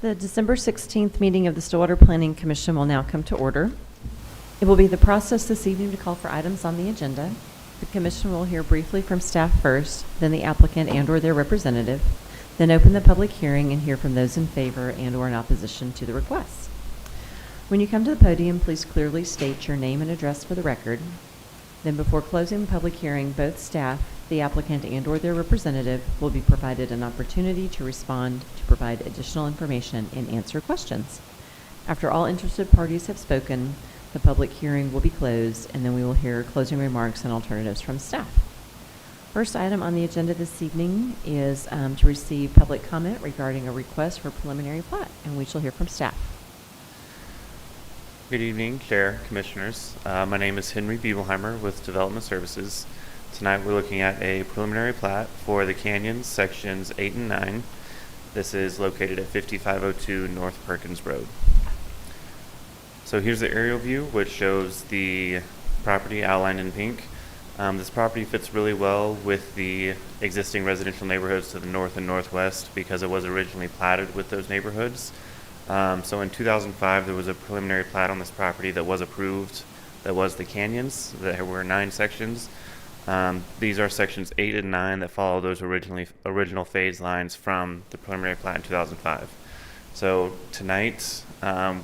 The December 16th meeting of the Stillwater Planning Commission will now come to order. It will be the process this evening to call for items on the agenda. The commission will hear briefly from staff first, then the applicant and/or their representative, then open the public hearing and hear from those in favor and/or in opposition to the request. When you come to the podium, please clearly state your name and address for the record. Then before closing the public hearing, both staff, the applicant and/or their representative will be provided an opportunity to respond, to provide additional information, and answer questions. After all interested parties have spoken, the public hearing will be closed, and then we will hear closing remarks and alternatives from staff. First item on the agenda this evening is to receive public comment regarding a request for preliminary plat, and we shall hear from staff. Good evening, Chair, Commissioners. My name is Henry Biebelheimer with Development Services. Tonight we're looking at a preliminary plat for the Canyons, Sections 8 and 9. This is located at 5502 North Perkins Road. So here's the aerial view, which shows the property outlined in pink. This property fits really well with the existing residential neighborhoods to the north and northwest because it was originally platted with those neighborhoods. So in 2005, there was a preliminary plat on this property that was approved. That was the Canyons. There were 9 sections. These are sections 8 and 9 that follow those original phase lines from the preliminary plat in 2005. So tonight,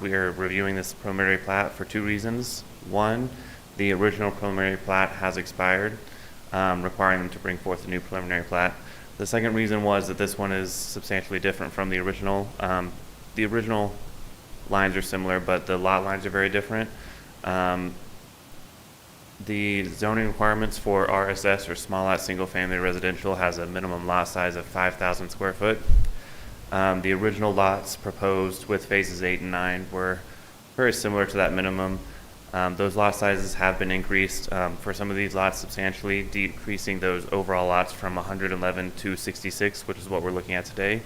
we are reviewing this preliminary plat for 2 reasons. One, the original preliminary plat has expired, requiring them to bring forth a new preliminary plat. The second reason was that this one is substantially different from the original. The original lines are similar, but the lot lines are very different. The zoning requirements for RSS, or small lot single family residential, has a minimum lot size of 5,000 square foot. The original lots proposed with phases 8 and 9 were very similar to that minimum. Those lot sizes have been increased for some of these lots substantially, decreasing those overall lots from 111 to 66, which is what we're looking at today.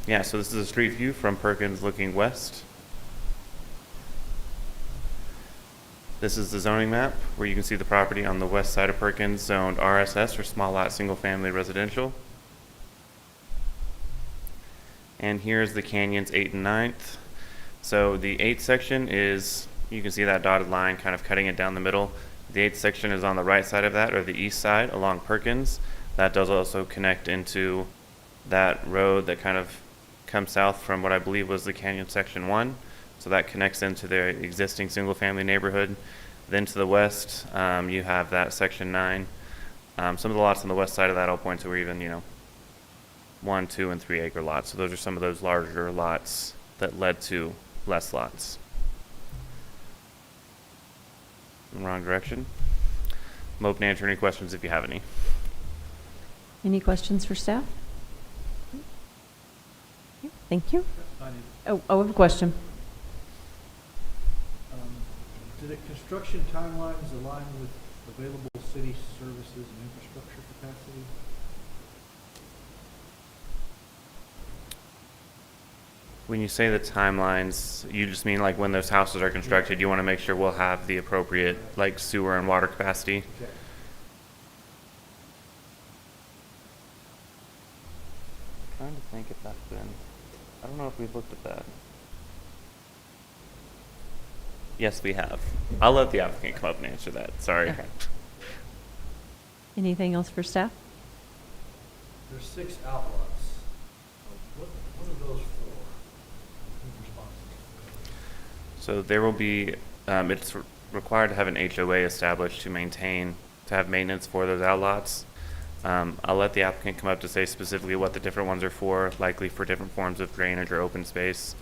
Yeah, so this is a street view from Perkins looking west. This is the zoning map where you can see the property on the west side of Perkins zoned RSS, or small lot single family residential. And here's the Canyons 8 and 9th. So the 8th section is, you can see that dotted line kind of cutting it down the middle. The 8th section is on the right side of that, or the east side along Perkins. That does also connect into that road that kind of comes south from what I believe was the Canyon Section 1. So that connects into the existing single family neighborhood. Then to the west, you have that Section 9. Some of the lots on the west side of that I'll point to were even, 1, 2, and 3 acre lots. So those are some of those larger lots that led to less lots. Wrong direction. I'm open to answer any questions if you have any. Any questions for staff? Thank you. Oh, I have a question. Do the construction timelines align with available city services and infrastructure capacity? When you say the timelines, you just mean like when those houses are constructed, you want to make sure we'll have the appropriate like sewer and water capacity? Exactly. I'm trying to think if that's been, I don't know if we've looked at that. Yes, we have. I'll let the applicant come up and answer that. Sorry. Okay. Anything else for staff? There's 6 outlots. What are those for? Who's responsible? So there will be, it's required to have an HOA established to have maintenance for those outlots. I'll let the applicant come up to say specifically what the different ones are for, likely for different forms of drainage or open space.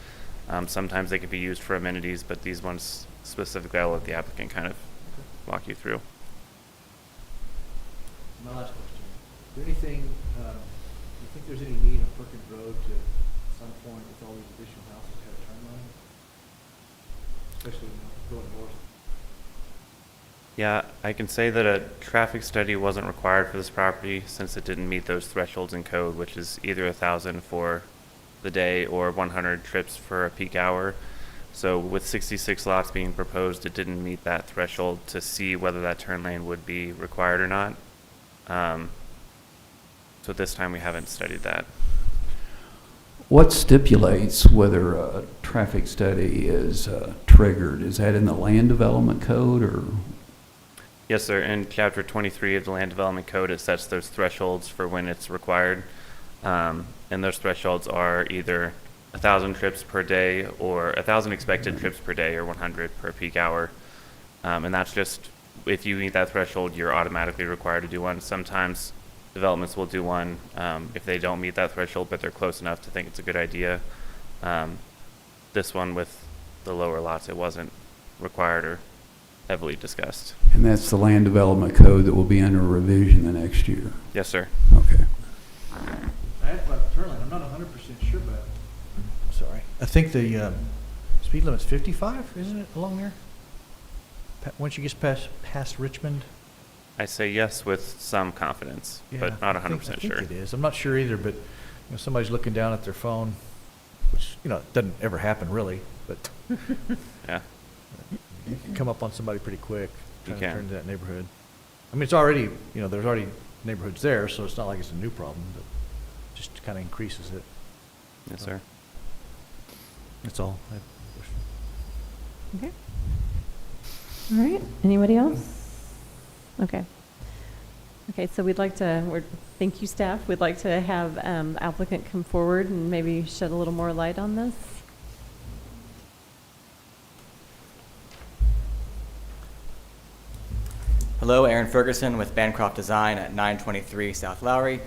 Sometimes they can be used for amenities, but these ones specifically, I'll let the applicant kind of walk you through. My last question. Is there anything, do you think there's any need on Perkins Road to, at some point, with all these additional houses, have a turn lane? Especially going north? Yeah, I can say that a traffic study wasn't required for this property since it didn't meet those thresholds in code, which is either 1,000 for the day or 100 trips for a peak hour. So with 66 lots being proposed, it didn't meet that threshold to see whether that turn lane would be required or not. So at this time, we haven't studied that. What stipulates whether a traffic study is triggered? Is that in the land development code or? Yes, sir. In Chapter 23 of the Land Development Code, it sets those thresholds for when it's required. And those thresholds are either 1,000 trips per day or 1,000 expected trips per day or 100 per peak hour. And that's just, if you meet that threshold, you're automatically required to do one. Sometimes developments will do one if they don't meet that threshold, but they're close enough to think it's a good idea. This one with the lower lots, it wasn't required or heavily discussed. And that's the land development code that will be under revision the next year? Yes, sir. Okay. I asked about the turn lane, I'm not 100% sure, but, sorry. I think the speed limit's 55, isn't it, along there? Once you get past Richmond? I say yes with some confidence, but not 100% sure. I think it is. I'm not sure either, but somebody's looking down at their phone, which, it doesn't ever happen really, but Yeah. you can come up on somebody pretty quick trying to can. turn into that neighborhood. I mean, it's already, there's already neighborhoods there, so it's not like it's a new problem, but just kind of increases it. Yes, sir. That's all. Okay. All right, anybody else? Okay. Okay, so thank you, staff. We'd like to have applicant come forward and maybe shed a little more light on this. Hello, Aaron Ferguson with Bancroft Design at 923 South Lowry.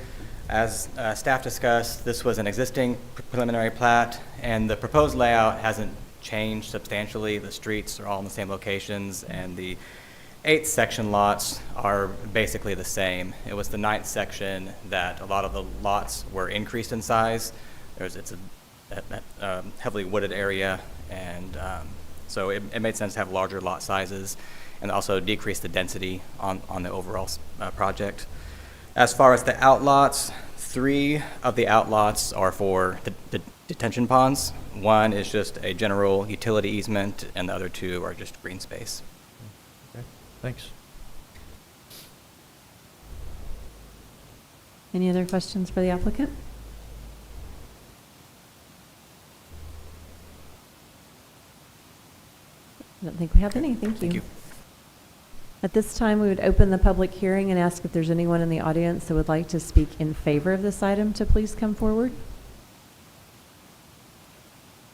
As staff discussed, this was an existing preliminary plat, and the proposed layout hasn't changed substantially. The streets are all in the same locations, and the 8th section lots are basically the same. It was the 9th section that a lot of the lots were increased in size. It's a heavily wooded area, and so it made sense to have larger lot sizes and also decrease the density on the overall project. As far as the outlots, 3 of the outlots are for the detention ponds. 1 is just a general utility easement, and the other 2 are just green space. Okay, thanks. Any other questions for the applicant? I don't think we have any. Thank you. Thank you. At this time, we would open the public hearing and ask if there's anyone in the audience that would like to speak in favor of this item to please come forward.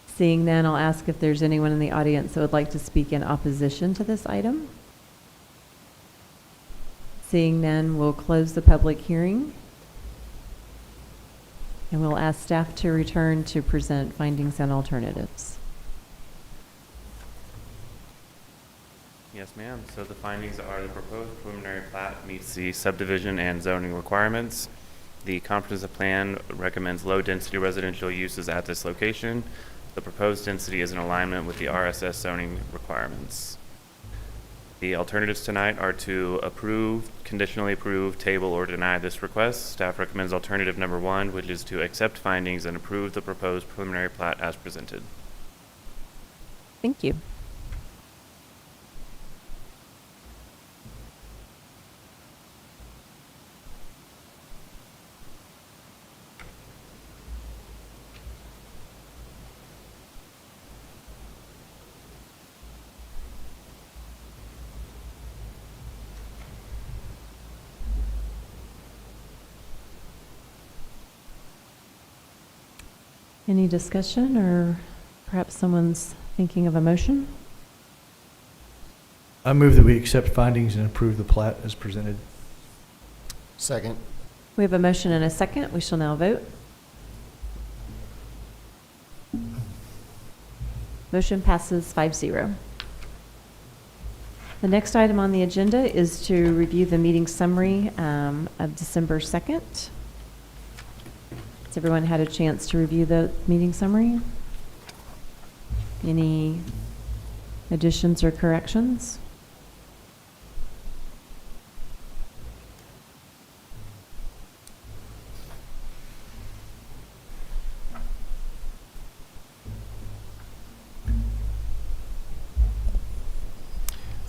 Seeing none, I'll ask if there's anyone in the audience that would like to speak in opposition to this item. Seeing none, we'll close the public hearing. And we'll ask staff to return to present findings and alternatives. Yes, ma'am. So the findings are the proposed preliminary plat meets the subdivision and zoning requirements. The comprehensive plan recommends low-density residential uses at this location. The proposed density is in alignment with the RSS zoning requirements. The alternatives tonight are to approve, conditionally approve, table, or deny this request. Staff recommends alternative number 1, which is to accept findings and approve the proposed preliminary plat as presented. Thank you. Any discussion, or perhaps someone's thinking of a motion? I move that we accept findings and approve the plat as presented. Second. We have a motion and a second. We shall now vote. Motion passes 5-0. The next item on the agenda is to review the meeting summary of December 2nd. Has everyone had a chance to review the meeting summary? Any additions or corrections?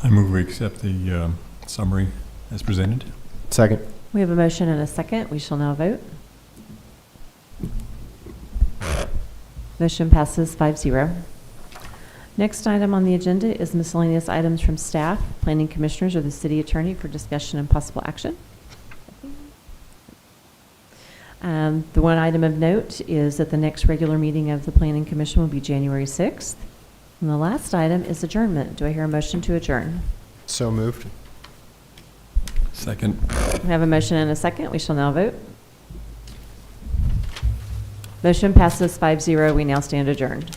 I move we accept the summary as presented. Second. We have a motion and a second. We shall now vote. Motion passes 5-0. Next item on the agenda is miscellaneous items from staff, planning commissioners, or the city attorney for discussion and possible action. The one item of note is that the next regular meeting of the planning commission will be January 6th. And the last item is adjournment. Do I hear a motion to adjourn? So moved. Second. We have a motion and a second. We shall now vote. Motion passes 5-0. We now stand adjourned.